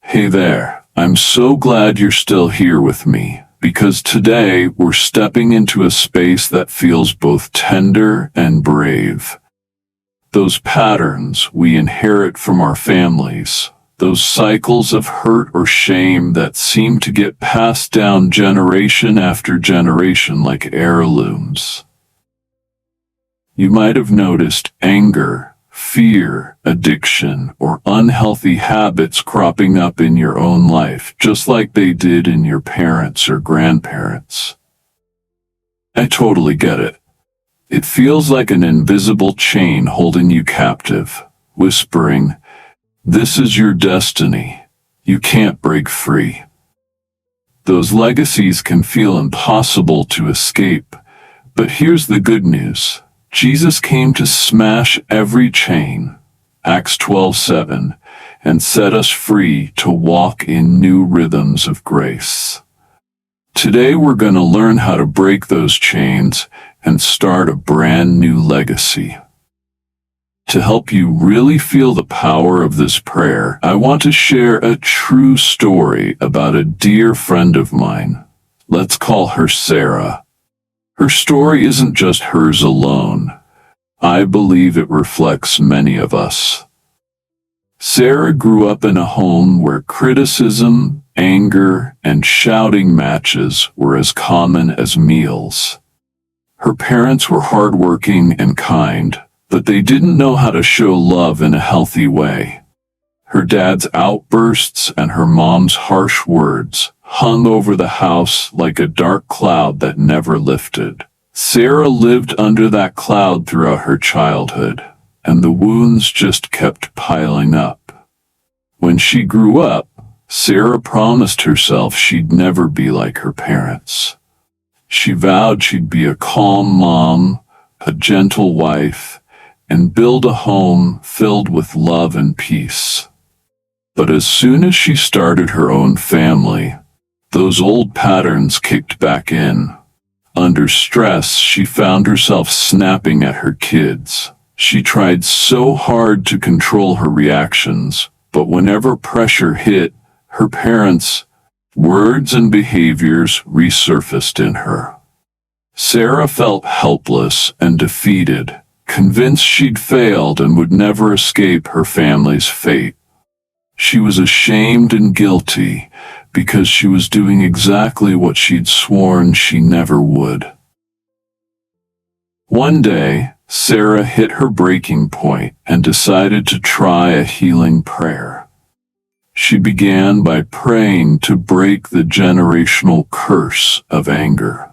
Hey there, I'm so glad you're still here with me, because today we're stepping into a space that feels both tender and brave. Those patterns we inherit from our families, those cycles of hurt or shame that seem to get passed down generation after generation like heirlooms. You might have noticed anger, fear, addiction, or unhealthy habits cropping up in your own life, just like they did in your parents' or grandparents'. I totally get it. It feels like an invisible chain holding you captive, whispering, "This is your destiny. You can't break free." Those legacies can feel impossible to escape, but here's the good news. Jesus came to smash every chain, Acts 12:7, and set us free to walk in new rhythms of grace. Today we're going to learn how to break those chains and start a brand new legacy. To help you really feel the power of this prayer, I want to share a true story about a dear friend of mine. Let's call her Sarah. Her story isn't just hers alone. I believe it reflects many of us. Sarah grew up in a home where criticism, anger, and shouting matches were as common as meals. Her parents were hardworking and kind, but they didn't know how to show love in a healthy way. Her dad's outbursts and her mom's harsh words hung over the house like a dark cloud that never lifted. Sarah lived under that cloud throughout her childhood, and the wounds just kept piling up. When she grew up, Sarah promised herself she'd never be like her parents. She vowed she'd be a calm mom, a gentle wife, and build a home filled with love and peace. But as soon as she started her own family, those old patterns kicked back in. Under stress, she found herself snapping at her kids. She tried so hard to control her reactions, but whenever pressure hit, her parents' words and behaviors resurfaced in her. Sarah felt helpless and defeated, convinced she'd failed and would never escape her family's fate. She was ashamed and guilty because she was doing exactly what she'd sworn she never would. One day, Sarah hit her breaking point and decided to try a healing prayer. She began by praying to break the generational curse of anger.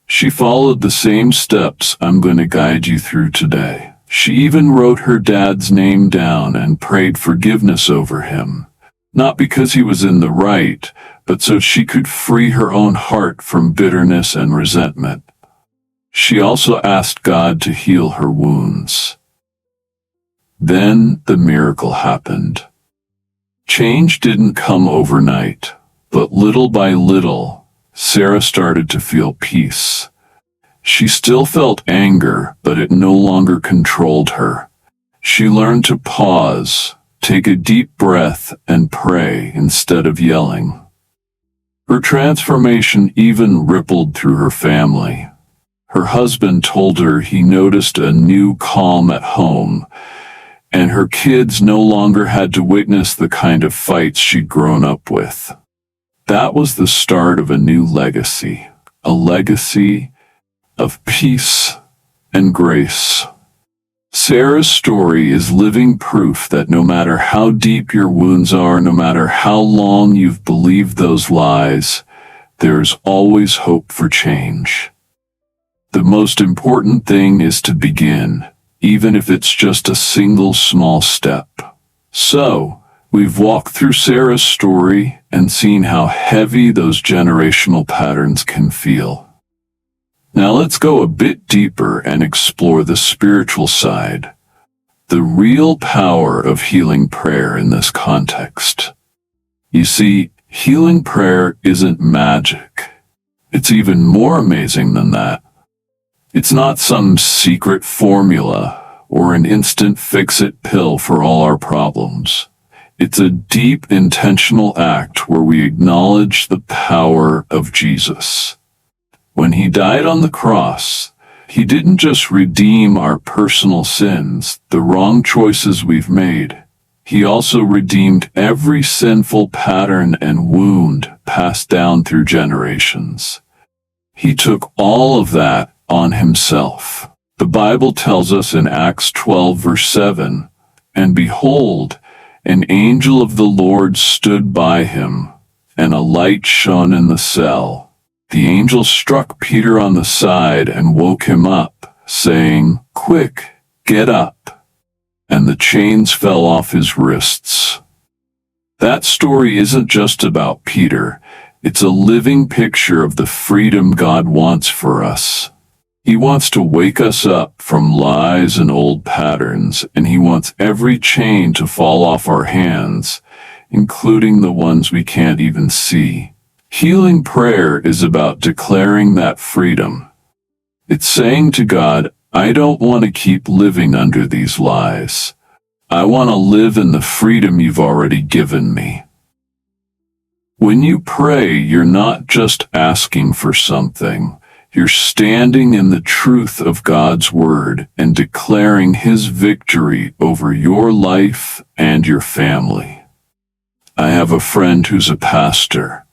She followed the same steps I'm going to guide you through today. She even wrote her dad's name down and prayed forgiveness over him, not because he was in the right, but so she could free her own heart from bitterness and resentment. She also asked God to heal her wounds. Then the miracle happened. Change didn't come overnight, but little by little, Sarah started to feel peace. She still felt anger, but it no longer controlled her. She learned to pause, take a deep breath, and pray instead of yelling. Her transformation even rippled through her family. Her husband told her he noticed a new calm at home, and her kids no longer had to witness the kind of fights she'd grown up with. That was the start of a new legacy, a legacy of peace and grace. Sarah's story is living proof that no matter how deep your wounds are, no matter how long you've believed those lies, there is always hope for change. The most important thing is to begin, even if it's just a single small step. So, we've walked through Sarah's story and seen how heavy those generational patterns can feel. Now let's go a bit deeper and explore the spiritual side, the real power of healing prayer in this context. You see, healing prayer isn't magic. It's even more amazing than that. It's not some secret formula or an instant fix-it pill for all our problems. It's a deep, intentional act where we acknowledge the power of Jesus. When he died on the cross, he didn't just redeem our personal sins, the wrong choices we've made. He also redeemed every sinful pattern and wound passed down through generations. He took all of that on himself. The Bible tells us in Acts 12 verse 7, "And behold, an angel of the Lord stood by him, and a light shone in the cell. The angel struck Peter on the side and woke him up, saying, 'Quick, get up.' And the chains fell off his wrists." That story isn't just about Peter. It's a living picture of the freedom God wants for us. He wants to wake us up from lies and old patterns, and he wants every chain to fall off our hands, including the ones we can't even see. Healing prayer is about declaring that freedom. It's saying to God, "I don't want to keep living under these lies. I want to live in the freedom you've already given me." When you pray, you're not just asking for something. You're standing in the truth of God's word and declaring his victory over your life and your family. I have a friend who's a pastor.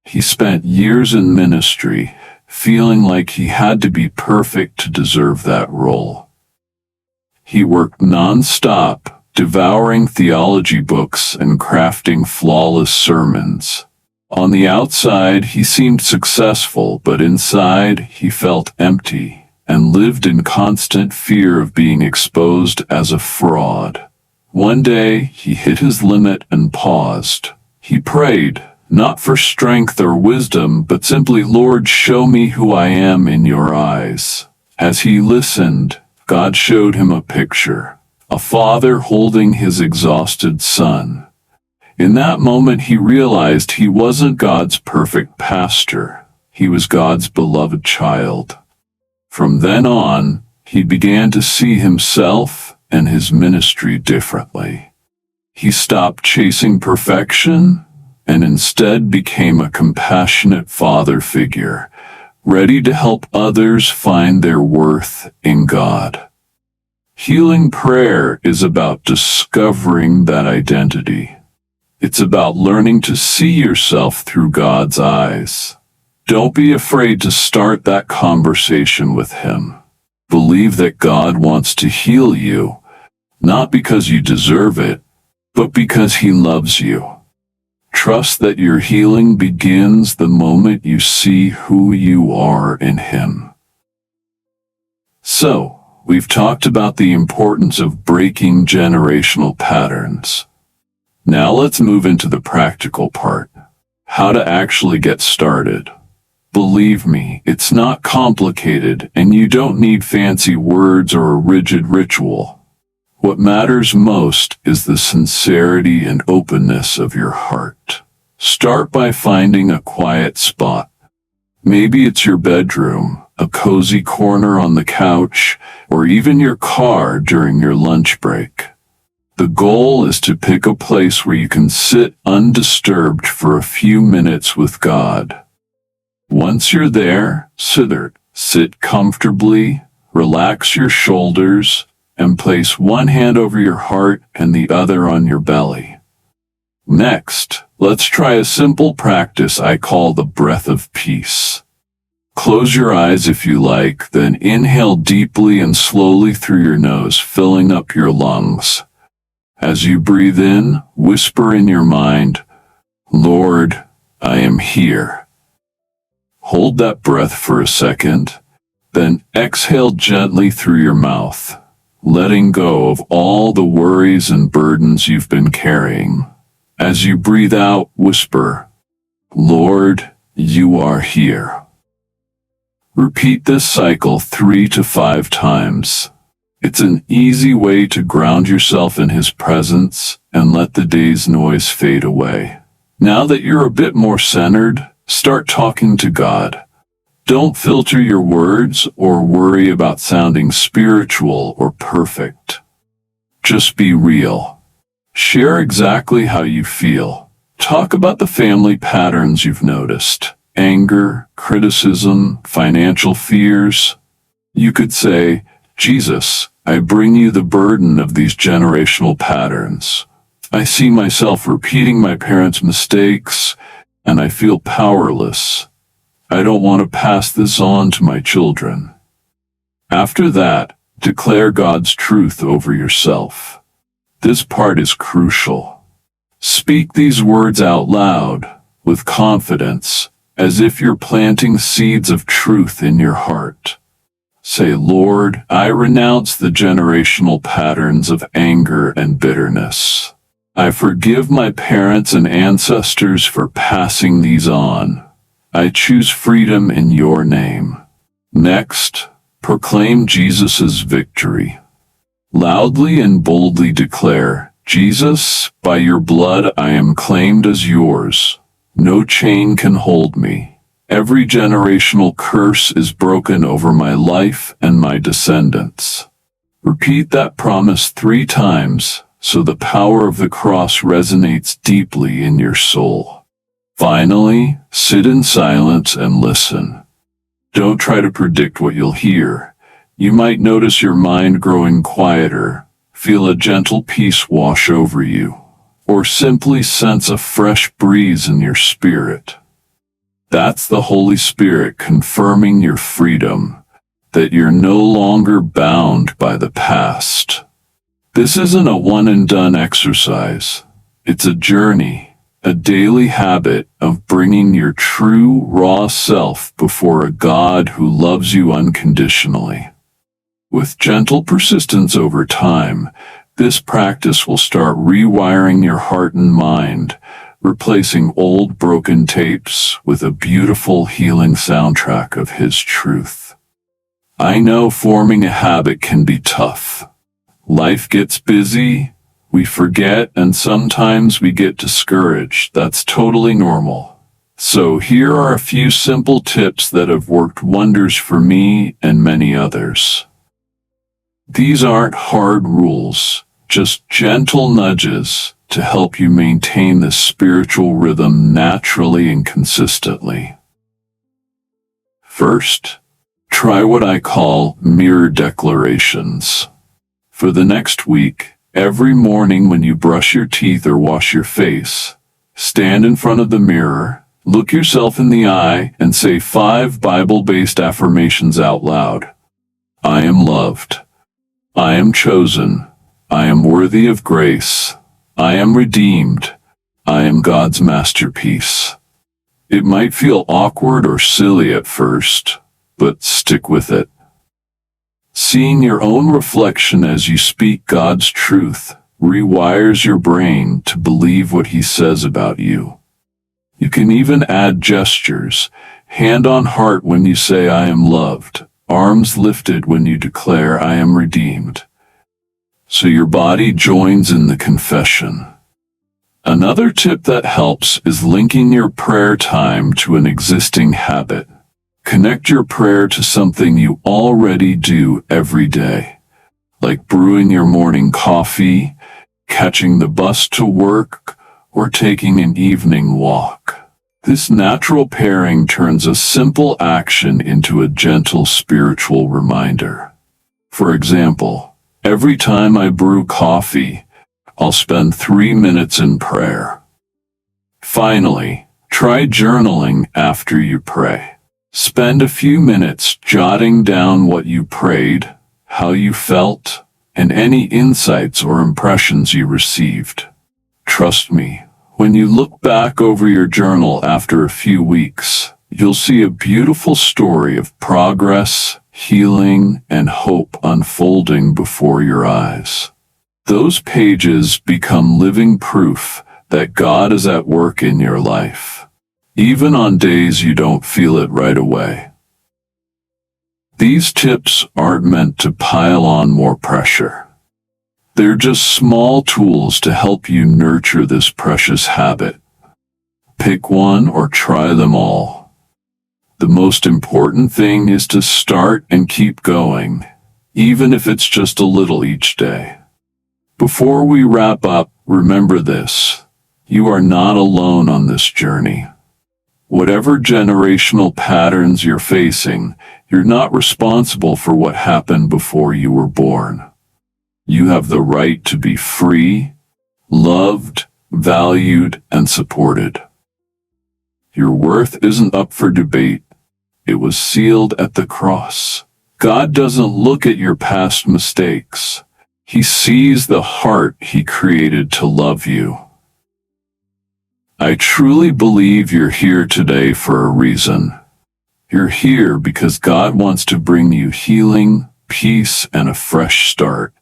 He spent years in ministry, feeling like he had to be perfect to deserve that role. He worked non-stop, devouring theology books and crafting flawless sermons. On the outside, he seemed successful, but inside, he felt empty and lived in constant fear of being exposed as a fraud. One day, he hit his limit and paused. He prayed, not for strength or wisdom, but simply, "Lord, show me who I am in your eyes." As he listened, God showed him a picture, a father holding his exhausted son. In that moment, he realized he wasn't God's perfect pastor. He was God's beloved child. From then on, he began to see himself and his ministry differently. He stopped chasing perfection and instead became a compassionate father figure, ready to help others find their worth in God. Healing prayer is about discovering that identity. It's about learning to see yourself through God's eyes. Don't be afraid to start that conversation with him. Believe that God wants to heal you, not because you deserve it, but because he loves you. Trust that your healing begins the moment you see who you are in him. So, we've talked about the importance of breaking generational patterns. Now let's move into the practical part. How to actually get started. Believe me, it's not complicated, and you don't need fancy words or a rigid ritual. What matters most is the sincerity and openness of your heart. Start by finding a quiet spot. Maybe it's your bedroom, a cozy corner on the couch, or even your car during your lunch break. The goal is to pick a place where you can sit undisturbed for a few minutes with God. Once you're there, sit comfortably, relax your shoulders, and place one hand over your heart and the other on your belly. Next, let's try a simple practice I call the breath of peace. Close your eyes if you like, then inhale deeply and slowly through your nose, filling up your lungs. As you breathe in, whisper in your mind, "Lord, I am here." Hold that breath for a second, then exhale gently through your mouth, letting go of all the worries and burdens you've been carrying. As you breathe out, whisper, "Lord, you are here." Repeat this cycle 3 to 5 times. It's an easy way to ground yourself in his presence and let the day's noise fade away. Now that you're a bit more centered, start talking to God. Don't filter your words or worry about sounding spiritual or perfect. Just be real. Share exactly how you feel. Talk about the family patterns you've noticed. Anger, criticism, financial fears. You could say, Jesus, I bring you the burden of these generational patterns. I see myself repeating my parents' mistakes, and I feel powerless. I don't want to pass this on to my children. After that, declare God's truth over yourself. This part is crucial. Speak these words out loud, with confidence, as if you're planting seeds of truth in your heart. Say, Lord, I renounce the generational patterns of anger and bitterness. I forgive my parents and ancestors for passing these on. I choose freedom in your name. Next, proclaim Jesus' victory. Loudly and boldly declare, Jesus, by your blood I am claimed as yours. No chain can hold me. Every generational curse is broken over my life and my descendants. Repeat that promise 3 times, so the power of the cross resonates deeply in your soul. Finally, sit in silence and listen. Don't try to predict what you'll hear. You might notice your mind growing quieter, feel a gentle peace wash over you, or simply sense a fresh breeze in your spirit. That's the Holy Spirit confirming your freedom, that you're no longer bound by the past. This isn't a one-and-done exercise. It's a journey, a daily habit of bringing your true, raw self before a God who loves you unconditionally. With gentle persistence over time, this practice will start rewiring your heart and mind, replacing old broken tapes with a beautiful healing soundtrack of His truth. I know forming a habit can be tough. Life gets busy, we forget, and sometimes we get discouraged. That's totally normal. So here are a few simple tips that have worked wonders for me and many others. These aren't hard rules, just gentle nudges to help you maintain this spiritual rhythm naturally and consistently. First, try what I call mirror declarations. For the next week, every morning when you brush your teeth or wash your face, stand in front of the mirror, look yourself in the eye, and say 5 Bible-based affirmations out loud. I am loved. I am chosen. I am worthy of grace. I am redeemed. I am God's masterpiece. It might feel awkward or silly at first, but stick with it. Seeing your own reflection as you speak God's truth rewires your brain to believe what He says about you. You can even add gestures, hand on heart when you say I am loved, arms lifted when you declare I am redeemed. So your body joins in the confession. Another tip that helps is linking your prayer time to an existing habit. Connect your prayer to something you already do every day, like brewing your morning coffee, catching the bus to work, or taking an evening walk. This natural pairing turns a simple action into a gentle spiritual reminder. For example, every time I brew coffee, I'll spend 3 minutes in prayer. Finally, try journaling after you pray. Spend a few minutes jotting down what you prayed, how you felt, and any insights or impressions you received. Trust me, when you look back over your journal after a few weeks, you'll see a beautiful story of progress, healing, and hope unfolding before your eyes. Those pages become living proof that God is at work in your life, even on days you don't feel it right away. These tips aren't meant to pile on more pressure. They're just small tools to help you nurture this precious habit. Pick one or try them all. The most important thing is to start and keep going, even if it's just a little each day. Before we wrap up, remember this. You are not alone on this journey. Whatever generational patterns you're facing, you're not responsible for what happened before you were born. You have the right to be free, loved, valued, and supported. Your worth isn't up for debate. It was sealed at the cross. God doesn't look at your past mistakes. He sees the heart He created to love you. I truly believe you're here today for a reason. You're here because God wants to bring you healing, peace, and a fresh start.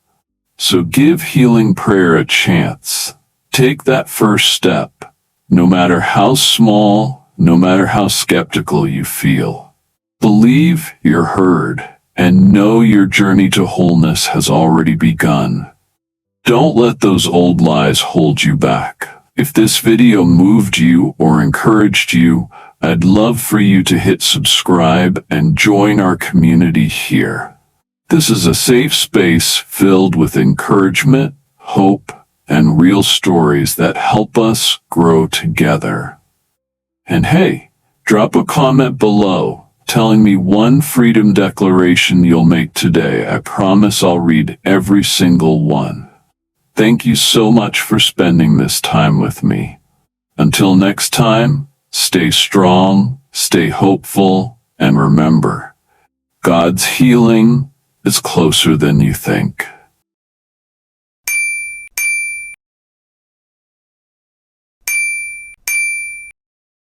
So give healing prayer a chance. Take that first step, no matter how small, no matter how skeptical you feel. Believe you're heard, and know your journey to wholeness has already begun. Don't let those old lies hold you back. If this video moved you or encouraged you, I'd love for you to hit subscribe and join our community here. This is a safe space filled with encouragement, hope, and real stories that help us grow together. And hey, drop a comment below telling me one freedom declaration you'll make today. I promise I'll read every single one. Thank you so much for spending this time with me. Until next time, stay strong, stay hopeful, and remember, God's healing is closer than you think.